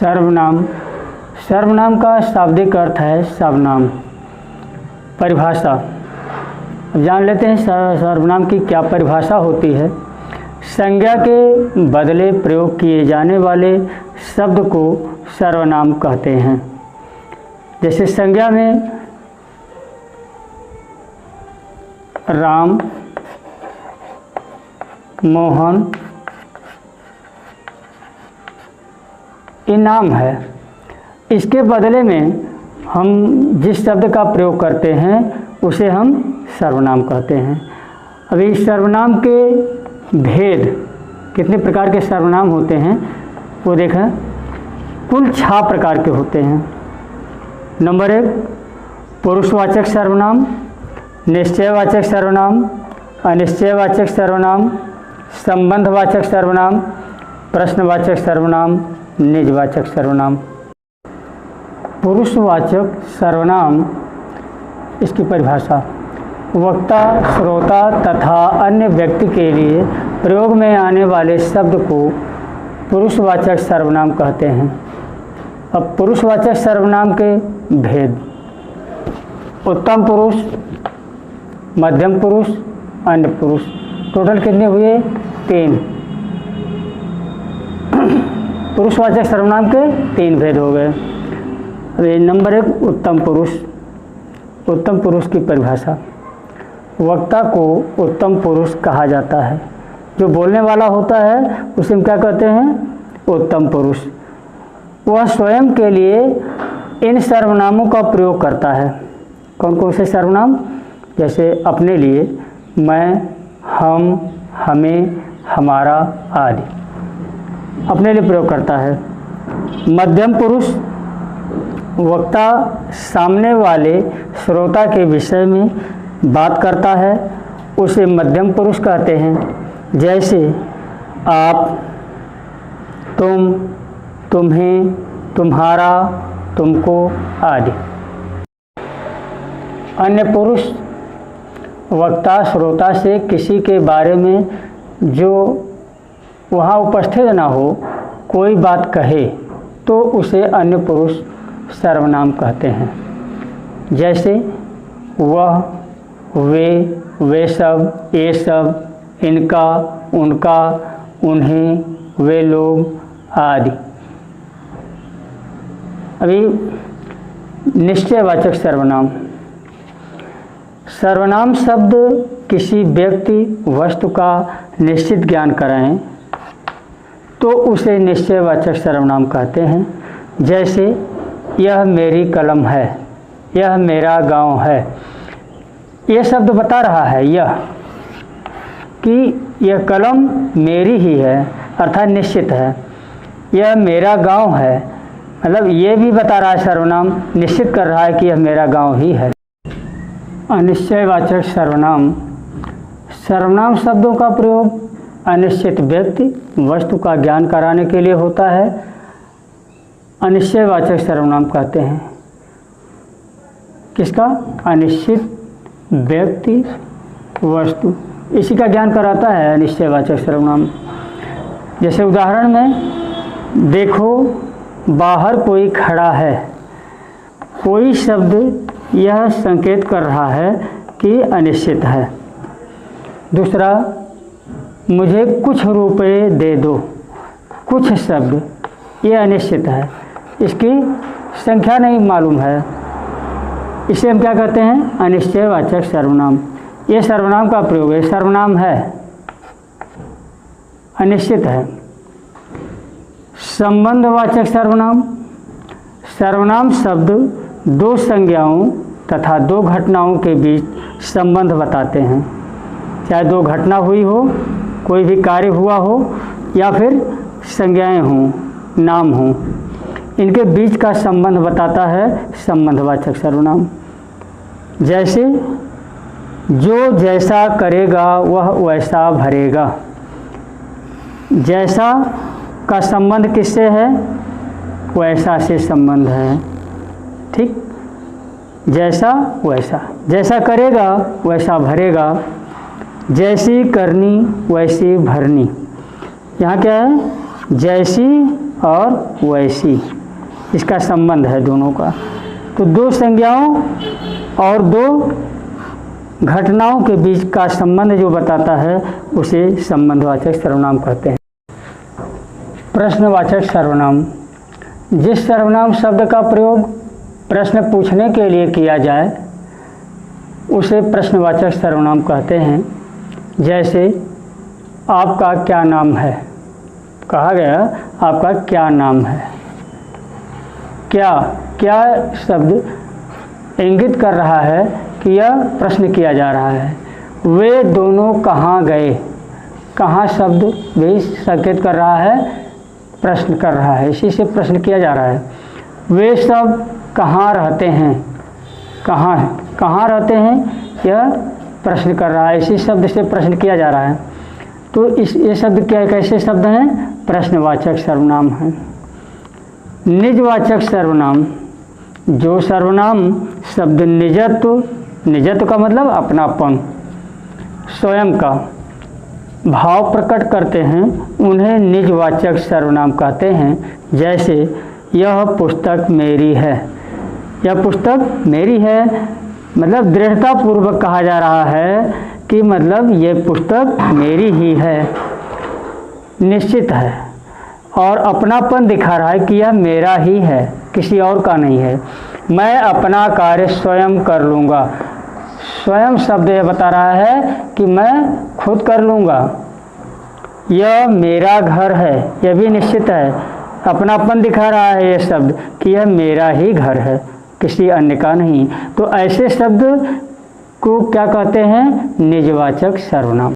सर्वनाम। सर्वनाम का शाब्दिक अर्थ है सर्वनाम। परिभाषा, अब जान लेते हैं सर्वनाम की क्या परिभाषा होती है। संज्ञा के बदले प्रयोग किए जाने वाले शब्द को सर्वनाम कहते हैं। जैसे संज्ञा में राम, मोहन ये नाम है, इसके बदले में हम जिस शब्द का प्रयोग करते हैं उसे हम सर्वनाम कहते हैं। अभी सर्वनाम के भेद, कितने प्रकार के सर्वनाम होते हैं वो देखें। कुल 6 प्रकार के होते हैं। नंबर 1 पुरुषवाचक सर्वनाम, निश्चयवाचक सर्वनाम, अनिश्चयवाचक सर्वनाम, संबंधवाचक सर्वनाम, प्रश्नवाचक सर्वनाम, निजवाचक सर्वनाम। पुरुषवाचक सर्वनाम, इसकी परिभाषा वक्ता, श्रोता तथा अन्य व्यक्ति के लिए प्रयोग में आने वाले शब्द को पुरुषवाचक सर्वनाम कहते हैं। अब पुरुषवाचक सर्वनाम के भेद, उत्तम पुरुष, मध्यम पुरुष, अन्य पुरुष। टोटल कितने हुए? 3। पुरुषवाचक सर्वनाम के 3 भेद हो गए। अब नंबर 1 उत्तम पुरुष। उत्तम पुरुष की परिभाषा, वक्ता को उत्तम पुरुष कहा जाता है। जो बोलने वाला होता है उसे हम क्या कहते हैं? उत्तम पुरुष। वह स्वयं के लिए इन सर्वनामों का प्रयोग करता है। कौन कौन से सर्वनाम? जैसे अपने लिए मैं, हम, हमें, हमारा आदि अपने लिए प्रयोग करता है। मध्यम पुरुष, वक्ता सामने वाले श्रोता के विषय में बात करता है, उसे मध्यम पुरुष कहते हैं। जैसे आप, तुम, तुम्हें, तुम्हारा, तुमको आदि। अन्य पुरुष, वक्ता श्रोता से किसी के बारे में जो वहाँ उपस्थित ना हो कोई बात कहे तो उसे अन्य पुरुष सर्वनाम कहते हैं। जैसे वह, वे सब, ये सब, इनका, उनका, उन्हें, वे लोग आदि। अभी निश्चयवाचक सर्वनाम। सर्वनाम शब्द किसी व्यक्ति वस्तु का निश्चित ज्ञान कराएं तो उसे निश्चयवाचक सर्वनाम कहते हैं। जैसे यह मेरी कलम है, यह मेरा गांव है। यह शब्द बता रहा है यह कि यह कलम मेरी ही है, अर्थात निश्चित है। यह मेरा गांव है, मतलब ये भी बता रहा है सर्वनाम, निश्चित कर रहा है कि यह मेरा गांव ही है। अनिश्चयवाचक सर्वनाम। सर्वनाम शब्दों का प्रयोग अनिश्चित व्यक्ति वस्तु का ज्ञान कराने के लिए होता है। अनिश्चयवाचक सर्वनाम कहते हैं किसका? अनिश्चित व्यक्ति वस्तु, इसी का ज्ञान कराता है अनिश्चयवाचक सर्वनाम। जैसे उदाहरण में देखो बाहर कोई खड़ा है। कोई शब्द यह संकेत कर रहा है कि अनिश्चित है। दूसरा, मुझे कुछ रुपए दे दो। कुछ शब्द ये अनिश्चित है, इसकी संख्या नहीं मालूम है, इसे हम क्या कहते हैं? अनिश्चयवाचक सर्वनाम। ये सर्वनाम का प्रयोग है, सर्वनाम है, अनिश्चित है। संबंधवाचक सर्वनाम। सर्वनाम शब्द 2 संज्ञाओं तथा 2 घटनाओं के बीच संबंध बताते हैं। चाहे 2 घटना हुई हो, कोई भी कार्य हुआ हो, या फिर संज्ञाएं हों, नाम हों, इनके बीच का संबंध बताता है संबंधवाचक सर्वनाम। जैसे जो जैसा करेगा वह वैसा भरेगा। जैसा का संबंध किससे है? वैसा से संबंध है। ठीक, जैसा वैसा, जैसा करेगा वैसा भरेगा, जैसी करनी वैसी भरनी। यहाँ क्या है? जैसी और वैसी, इसका संबंध है दोनों का। तो दो संज्ञाओं और दो घटनाओं के बीच का संबंध जो बताता है उसे संबंधवाचक सर्वनाम कहते हैं। प्रश्नवाचक सर्वनाम, जिस सर्वनाम शब्द का प्रयोग प्रश्न पूछने के लिए किया जाए उसे प्रश्नवाचक सर्वनाम कहते हैं। जैसे आपका क्या नाम है, कहा गया आपका क्या नाम है। क्या शब्द इंगित कर रहा है कि यह प्रश्न किया जा रहा है। वे दोनों कहाँ गए, कहाँ शब्द भी संकेत कर रहा है, प्रश्न कर रहा है, इसी से प्रश्न किया जा रहा है। वे सब कहाँ रहते हैं, कहाँ रहते हैं, यह प्रश्न कर रहा है, इसी शब्द से प्रश्न किया जा रहा है। तो ये शब्द क्या कैसे शब्द हैं, प्रश्नवाचक सर्वनाम हैं। निजवाचक सर्वनाम, जो सर्वनाम शब्द निजत्व का मतलब अपनापन, स्वयं का भाव प्रकट करते हैं, उन्हें निजवाचक सर्वनाम कहते हैं। जैसे यह पुस्तक मेरी है, यह पुस्तक मेरी है, मतलब दृढ़ता पूर्वक कहा जा रहा है कि मतलब ये पुस्तक मेरी ही है, निश्चित है, और अपनापन दिखा रहा है कि यह मेरा ही है, किसी और का नहीं है। मैं अपना कार्य स्वयं कर लूँगा, स्वयं शब्द यह बता रहा है कि मैं खुद कर लूँगा। यह मेरा घर है, यह भी निश्चित है, अपनापन दिखा रहा है यह शब्द कि यह मेरा ही घर है, किसी अन्य का नहीं। तो ऐसे शब्द को क्या कहते हैं, निजवाचक सर्वनाम।